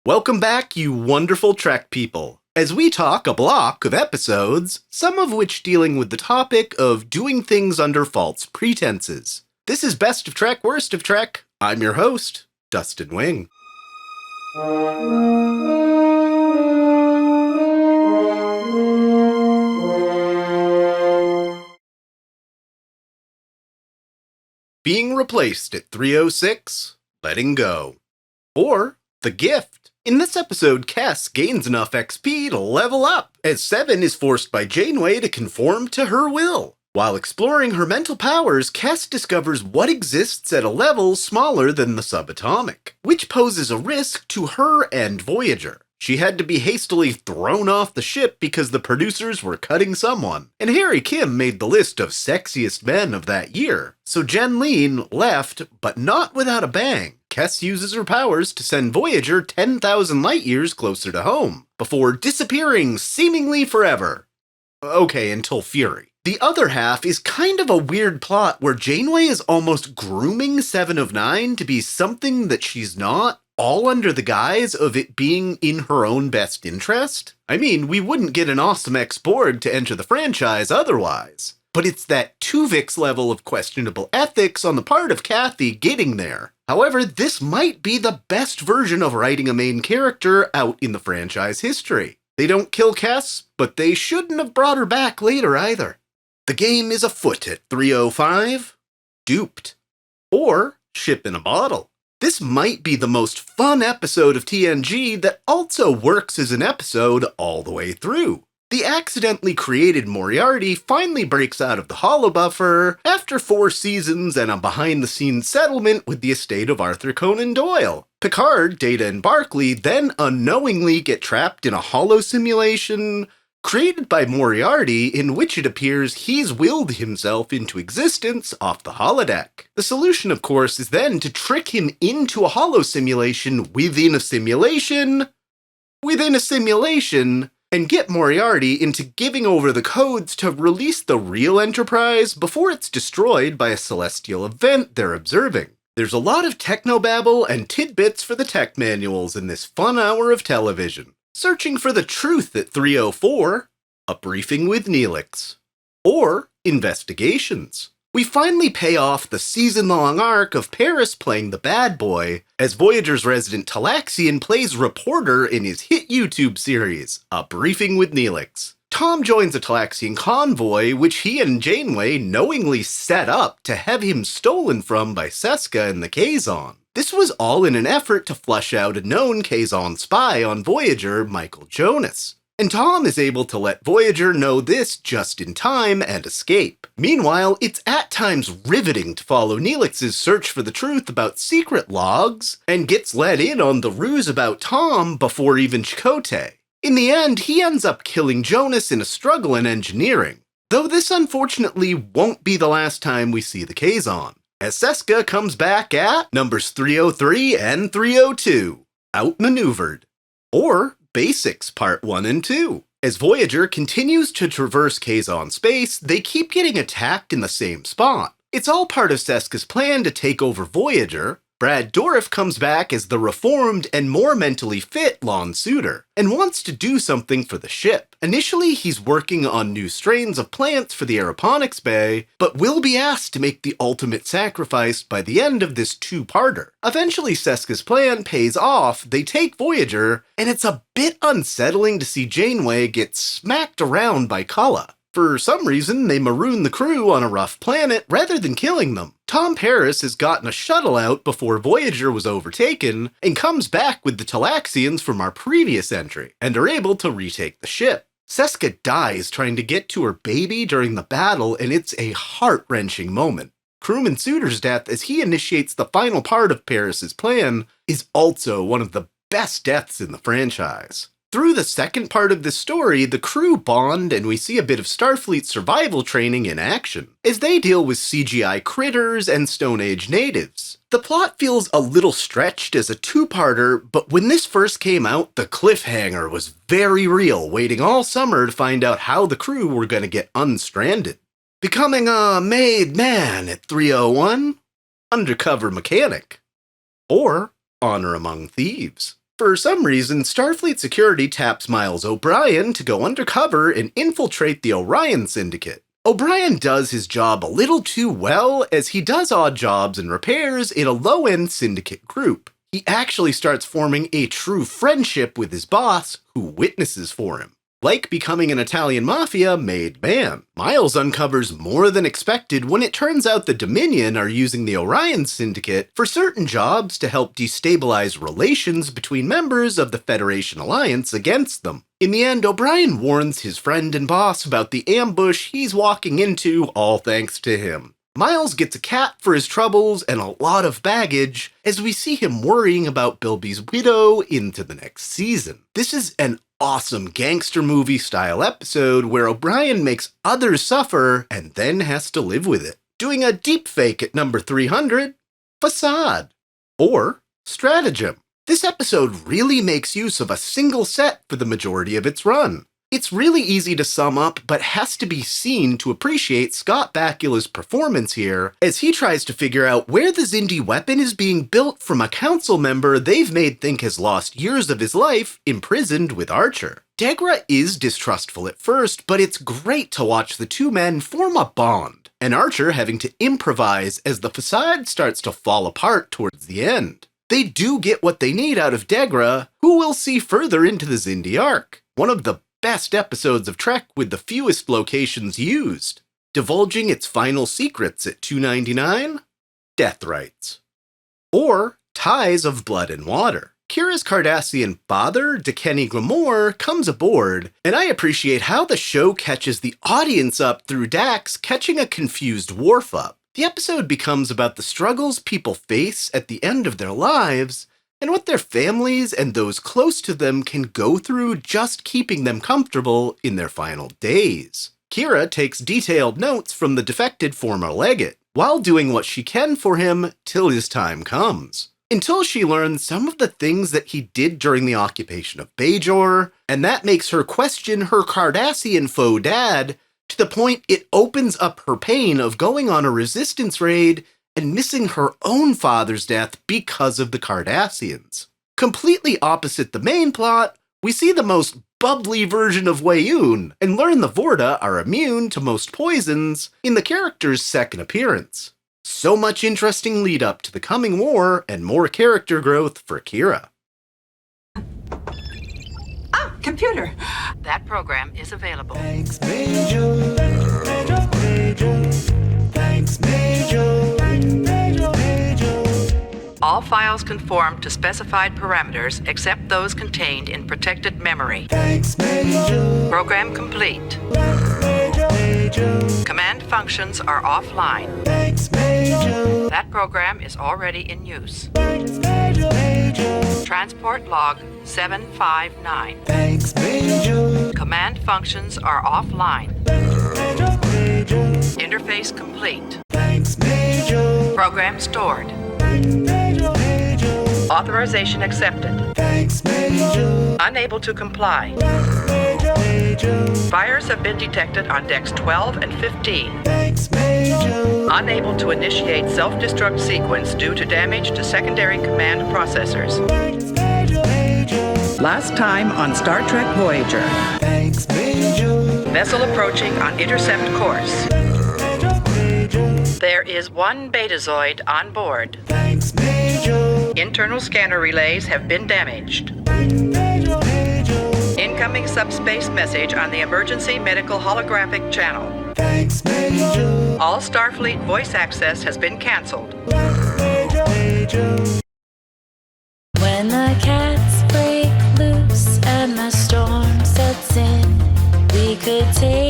Welcome back, you wonderful Trek people, as we talk a block of episodes, some of which dealing with the topic of doing things under false pretenses. This is Best of Trek, Worst of Trek. I'm your host, Dustin Wing. Being replaced at 306, letting go. Or The Gift. In this episode, Kes gains enough XP to level up, as Seven is forced by Janeway to conform to her will. While exploring her mental powers, Kes discovers what exists at a level smaller than the subatomic, which poses a risk to her and Voyager. She had to be hastily thrown off the ship because the producers were cutting someone, and Harry Kim made the list of sexiest men of that year. So Jen Lean left, but not without a bang. Kes uses her powers to send Voyager 10,000 light years closer to home, before disappearing seemingly forever. Okay, until Fury. The other half is kind of a weird plot where Janeway is almost grooming Seven of Nine to be something that she's not, all under the guise of it being in her own best interest. I mean, we wouldn't get an awesome ex-Borg to enter the franchise otherwise. But it's that Tuvix level of questionable ethics on the part of Kathy getting there. However, this might be the best version of writing a main character out in the franchise history. They don't kill Kes, but they shouldn't have brought her back later either. The game is afoot at 305, Duped, or Ship in a Bottle. This might be the most fun episode of TNG that also works as an episode all the way through. The accidentally created Moriarty finally breaks out of the holobuffer after 4 seasons and a behind-the-scenes settlement with the estate of Arthur Conan Doyle. Picard, Data, and Barclay then unknowingly get trapped in a holo simulation created by Moriarty, in which it appears he's willed himself into existence off the holodeck. The solution, of course, is then to trick him into a holo simulation within a simulation and get Moriarty into giving over the codes to release the real Enterprise before it's destroyed by a celestial event they're observing. There's a lot of technobabble and tidbits for the tech manuals in this fun hour of television. Searching for the truth at 304, A Briefing with Neelix, or Investigations. We finally pay off the season-long arc of Paris playing the bad boy, as Voyager's resident Talaxian plays reporter in his hit YouTube series, A Briefing with Neelix. Tom joins a Talaxian convoy, which he and Janeway knowingly set up to have him stolen from by Seska and the Kazon. This was all in an effort to flush out a known Kazon spy on Voyager, Michael Jonas. And Tom is able to let Voyager know this just in time and escape. Meanwhile, it's at times riveting to follow Neelix's search for the truth about secret logs, and gets let in on the ruse about Tom before even Chakotay. In the end, he ends up killing Jonas in a struggle in engineering, though this unfortunately won't be the last time we see the Kazon, as Seska comes back at numbers 303 and 302, Outmaneuvered, or Basics Part 1 and 2. As Voyager continues to traverse Kazon space, they keep getting attacked in the same spot. It's all part of Seska's plan to take over Voyager. Brad Dourif comes back as the reformed and more mentally fit Lon Suter, and wants to do something for the ship. Initially, he's working on new strains of plants for the aeroponics bay, but will be asked to make the ultimate sacrifice by the end of this 2-parter. Eventually, Seska's plan pays off, they take Voyager, and it's a bit unsettling to see Janeway get smacked around by Kala. For some reason, they maroon the crew on a rough planet rather than killing them. Tom Paris has gotten a shuttle out before Voyager was overtaken, and comes back with the Talaxians from our previous entry, and are able to retake the ship. Seska dies trying to get to her baby during the battle, and it's a heart-wrenching moment. Crewman Suter's death as he initiates the final part of Paris's plan is also one of the best deaths in the franchise. Through the second part of the story, the crew bond and we see a bit of Starfleet survival training in action, as they deal with CGI critters and Stone Age natives. The plot feels a little stretched as a 2-parter, but when this first came out, the cliffhanger was very real, waiting all summer to find out how the crew were going to get unstranded. Becoming a made man at 301, Undercover Mechanic, or Honor Among Thieves. For some reason, Starfleet Security taps Miles O'Brien to go undercover and infiltrate the Orion Syndicate. O'Brien does his job a little too well, as he does odd jobs and repairs in a low-end syndicate group. He actually starts forming a true friendship with his boss, who witnesses for him. Like becoming an Italian mafia made man, Miles uncovers more than expected when it turns out the Dominion are using the Orion Syndicate for certain jobs to help destabilize relations between members of the Federation Alliance against them. In the end, O'Brien warns his friend and boss about the ambush he's walking into, all thanks to him. Miles gets a cat for his troubles and a lot of baggage as we see him worrying about Bilby's widow into the next season. This is an awesome gangster movie style episode where O'Brien makes others suffer and then has to live with it. Doing a deep fake at number 300, facade, or stratagem. This episode really makes use of a single set for the majority of its run. It's really easy to sum up, but has to be seen to appreciate Scott Bakula's performance here, as he tries to figure out where the Xindi weapon is being built from a council member they've made think has lost years of his life imprisoned with Archer. Degra is distrustful at first, but it's great to watch the two men form a bond, and Archer having to improvise as the facade starts to fall apart towards the end. They do get what they need out of Degra, who we'll see further into the Xindi Arc. One of the best episodes of Trek with the fewest locations used. Divulging its final secrets at 299, death rites. Or ties of blood and water. Kira's Cardassian father, Dekeni Glamour, comes aboard, and I appreciate how the show catches the audience up through Dax catching a confused Worf up. The episode becomes about the struggles people face at the end of their lives, and what their families and those close to them can go through just keeping them comfortable in their final days. Kira takes detailed notes from the defected former legate, while doing what she can for him till his time comes. Until she learns some of the things that he did during the occupation of Bajor, and that makes her question her Cardassian faux dad, to the point it opens up her pain of going on a resistance raid and missing her own father's death because of the Cardassians. Completely opposite the main plot, we see the most bubbly version of Weyoun and learn the Vorta are immune to most poisons in the character's second appearance. So much interesting lead up to the coming war and more character growth for Kira. Ah, computer. That program is available. Thanks, Major. Thanks, Major. All files conform to specified parameters except those contained in protected memory. Thanks, Major. Program complete. Command functions are offline. Thanks, Major. That program is already in use. Major. Transport log 759. Thanks, Major. Command functions are offline. Interface complete. Thanks, Major. Program stored. Authorization accepted. Thanks, Major. Unable to comply. Fires have been detected on decks 12 and 15. Thanks, Major. Unable to initiate self-destruct sequence due to damage to secondary command processors. Last time on Star Trek Voyager. Thanks, Major. Vessel approaching on intercept course. There is one Betazoid on board. Thanks, Major. Internal scanner relays have been damaged. Incoming subspace message on the emergency medical holographic channel. Thanks, Major. All Starfleet voice access has been canceled. When the cats break loose and the storm sets in, we could take